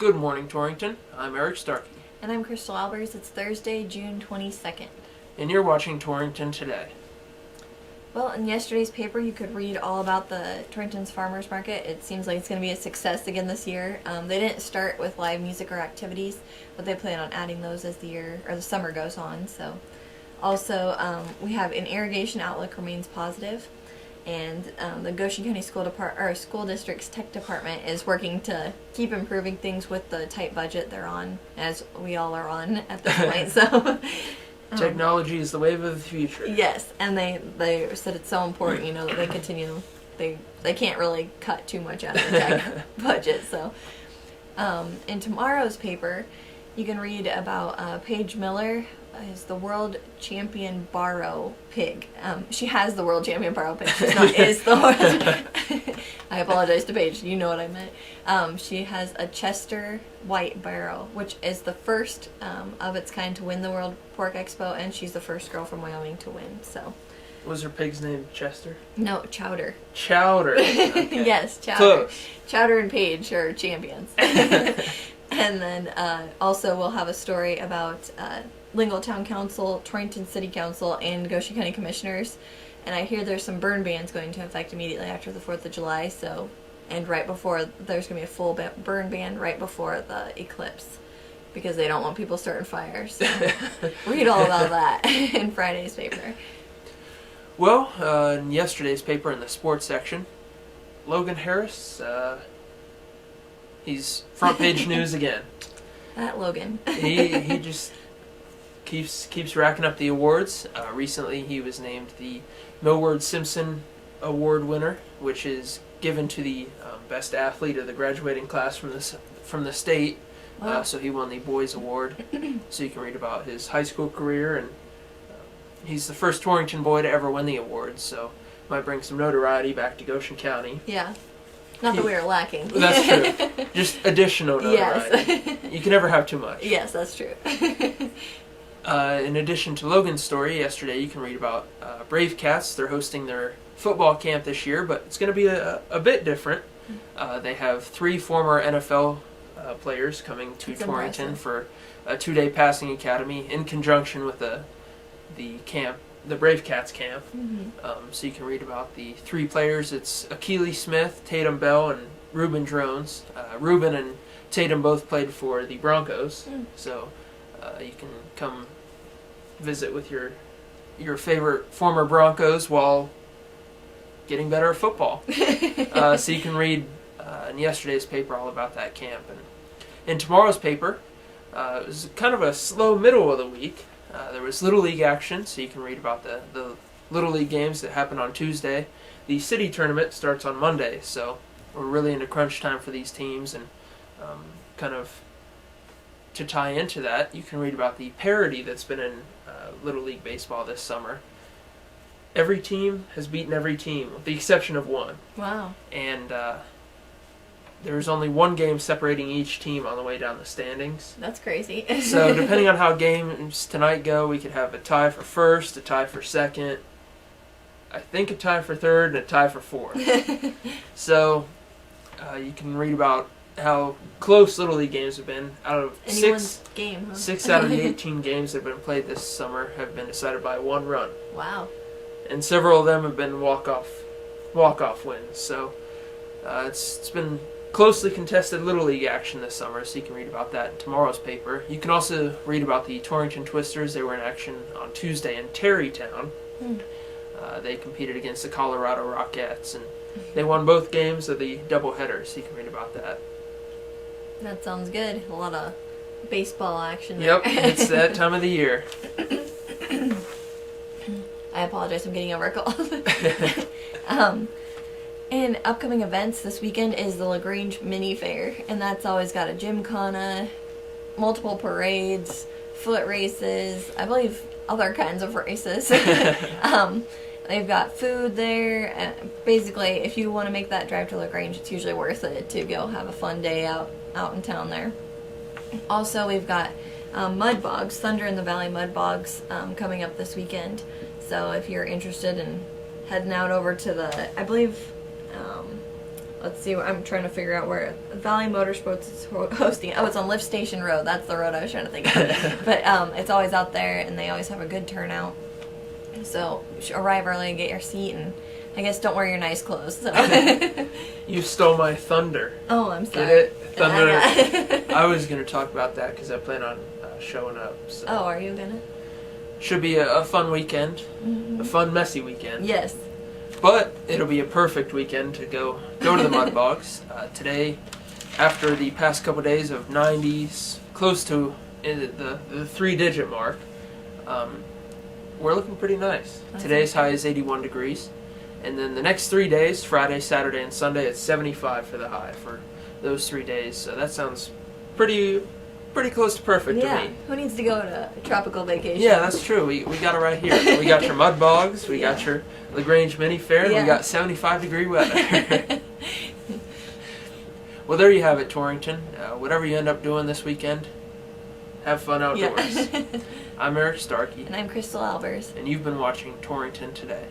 Good morning, Torrington. I'm Eric Starkey. And I'm Crystal Albers. It's Thursday, June 22nd. And you're watching Torrington Today. Well, in yesterday's paper, you could read all about the Torrington's Farmers Market. It seems like it's going to be a success again this year. They didn't start with live music or activities, but they plan on adding those as the year or the summer goes on. So, also, we have an irrigation outlook remains positive. And the Goshen County School District's Tech Department is working to keep improving things with the tight budget they're on, as we all are on at this point. So technology is the wave of the future. Yes, and they said it's so important, that they continue. They can't really cut too much out of the tech budget. So in tomorrow's paper, you can read about Paige Miller. Is the world champion barrow pig. She has the world champion barrow pig. She's not is the world. I apologize to Paige. You know what I meant. She has a Chester white barrow, which is the first of its kind to win the World Pork Expo, and she's the first girl from Wyoming to win. So. Was her pig's name Chester? No, Chowder. Chowder. Okay. Yes, Chowder. Close. Chowder and Paige are champions. And then also we'll have a story about Lingle Town Council, Torrington City Council, and Goshen County Commissioners. And I hear there's some burn bans going to effect immediately after the 4th of July, and right before, there's going to be a full burn ban right before the eclipse, because they don't want people starting fires. So read all about that in Friday's paper. Well, in yesterday's paper in the sports section, Logan Harris, he's front page news again. That Logan. He just keeps racking up the awards. Recently, he was named the Millward Simpson Award winner, which is given to the best athlete of the graduating class from the state. Wow. So he won the boys award. So you can read about his high school career, and he's the first Torrington boy to ever win the award. So might bring some notoriety back to Goshen County. Yeah. Not that we were lacking. That's true. Just additional notoriety. Yes. You can never have too much. Yes, that's true. In addition to Logan's story, yesterday you can read about Brave Cats. They're hosting their football camp this year, but it's going to be a bit different. They have 3 former NFL players coming to That's Torrington impressive. for a 2-day passing academy in conjunction with the camp, the Brave Cats camp. Mm-hmm. So you can read about the 3 players. It's Akili Smith, Tatum Bell, and Reuben Drones. Reuben and Tatum both played for the Broncos, so you can come visit with your favorite former Broncos while getting better at football. So you can read in yesterday's paper all about that camp. And in tomorrow's paper, it was kind of a slow middle of the week. There was Little League action, so you can read about the Little League games that happen on Tuesday. The city tournament starts on Monday, so we're really into crunch time for these teams. And kind of to tie into that, you can read about the parity that's been in Little League baseball this summer. Every team has beaten every team, with the exception of one. Wow. And there's only one game separating each team on the way down the standings. That's crazy. So depending on how games tonight go, we could have a tie for first, a tie for second, I think a tie for third, and a tie for fourth. So you can read about how close Little League games have been. Out of Anyone's game, huh? 6 out of the 18 games that have been played this summer have been decided by 1 run. Wow. And several of them have been walk-off wins. So it's been closely contested Little League action this summer, so you can read about that in tomorrow's paper. You can also read about the Torrington Twisters. They were in action on Tuesday in Terrytown. They competed against the Colorado Rockettes, and they won both games of the doubleheader, so you can read about that. That sounds good. A lot of baseball action there. Yep, it's that time of the year. I apologize, I'm getting over a cold. And upcoming events this weekend is the LaGrange Mini Fair, and that's always got a gymkhana, multiple parades, foot races, I believe other kinds of races. They've got food there, and basically if you want to make that drive to LaGrange, it's usually worth it to go have a fun day out in town there. Also, we've got mud bogs, Thunder in the Valley mud bogs, coming up this weekend. So if you're interested in heading out over to the, I believe, let's see, I'm trying to figure out where Valley Motorsports is hosting. Oh, it's on Lift Station Road. That's the road I was trying to think of. But it's always out there, and they always have a good turnout. So you should arrive early and get your seat, and I guess don't wear your nice clothes. So. You stole my thunder. Oh, I'm sorry. Get it? Thunder. I was going to talk about that because I plan on showing up. So. Oh, are you going to? Should be a fun weekend. Mm-hmm. A fun, messy weekend. Yes. But it'll be a perfect weekend to go to the Mud Bogs. Today, after the past couple days of 90s, close to the 3-digit mark, we're looking pretty nice. Today's high is 81 degrees. And then the next 3 days, Friday, Saturday, and Sunday, it's 75 for the high for those 3 days. So that sounds pretty close to perfect to me. Who needs to go to a tropical vacation? Yeah, that's true. We got it right here. We got your Mud Bogs. We got your LaGrange Mini Fair. And we got 75-degree weather. Well, there you have it, Torrington. Whatever you end up doing this weekend, have fun outdoors. Yeah. I'm Eric Starkey. And I'm Crystal Albers. And you've been watching Torrington Today.